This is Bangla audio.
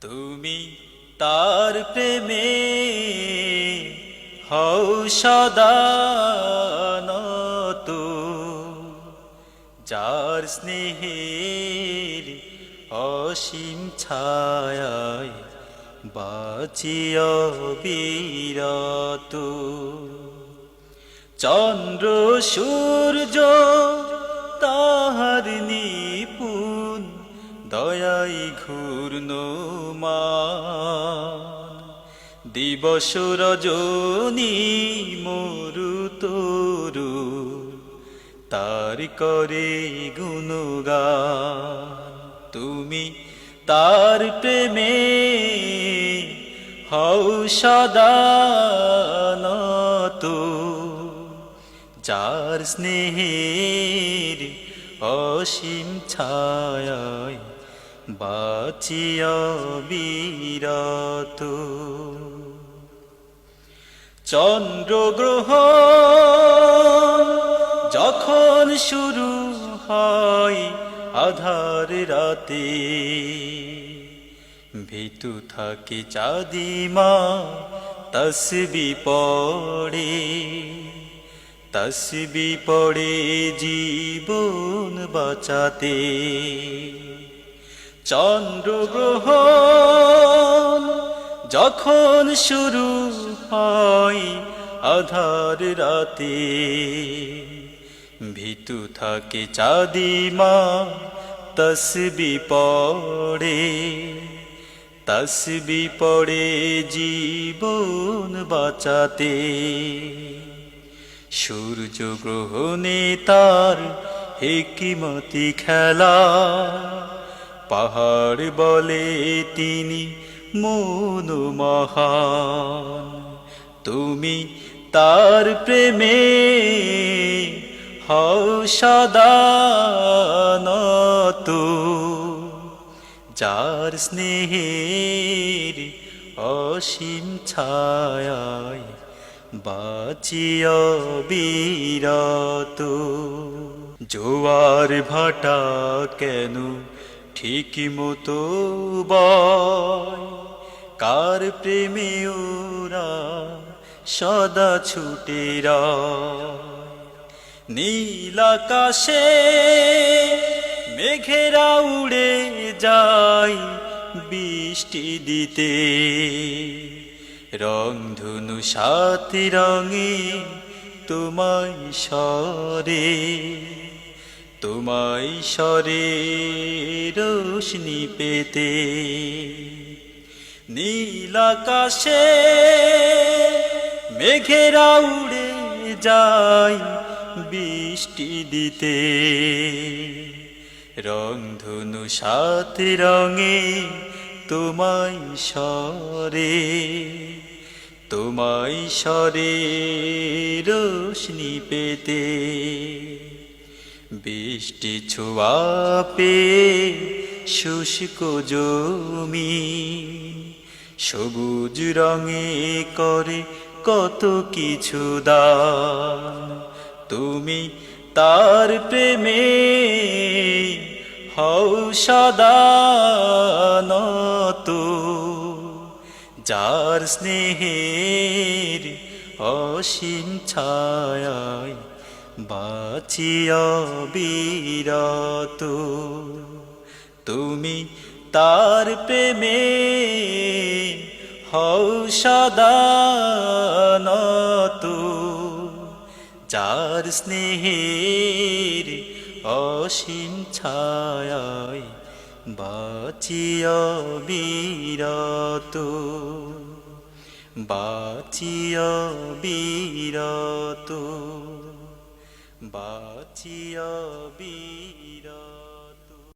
তুমি তার প্রেমে হও সদা নত, যার স্নেহের অসীম ছায়ায় বাঁচিয়া বিরত। চন্দ্র সূর্য তাহার নিপুণ দয়াই ঘূর্ণমান, দিবস রজনী মরু তরু তার করে গুণগান। তুমি তার প্রেমে হও সদা নত, যার স্নেহের অসীম ছায়ায় বাঁচিয়া বিরত। চন্দ্রগ্রহণ যখন শুরু হয় আধার রাতে, ভীতু থাকে চাঁদিমা তসবি পড়ে, তসবি পড়ে জীবন বাঁচাতে। চন্দ্রগ্রহণ যখন শুরু হয় আধার রাতে, ভীতু থাকে চাঁদিমা তসবি পড়ে, তসবি পড়ে জীবন বাঁচাতে। সূর্য গ্রহণে তার হিকমতি খেলা, পাহাড় বলে তিনি মন মহান। তুমি তার প্রেমে হও সদা নত, যার স্নেহের অসীম ছায়ায় বাঁচিয়া বিরত। জোয়ার ভাটা কেন ঠিক মতো বয়, কার প্রেমে ওরা সদা ছুটে রয়। নীল আকাশে মেঘেরা উড়ে যায় বৃষ্টি দিতে, রংধনু সাত রঙে তোমায় সরে, তোমায় সরে রোশনি পেতে। নীল আকাশে মেঘেরা উড়ে যায় বৃষ্টি দিতে, রংধনু সাত রঙে তোমায় সরে, তোমায় সরে রোশনি পেতে। বৃষ্টি ছোঁয়া পেয়ে শুষ্ক জমি সবুজ রঙে করে কত কিছু দান। তুমি তার প্রেমে হও সদা নত, যার স্নেহের অসীম ছায়ায় বাঁচিয়া বিরত। তুমি তার প্রেমে হও সদা নত, যার স্নেহের অসীম ছায়ায় বাঁচিয়া বিরত, বাঁচিয়া বিরত, বাঁচিয়া বিরত।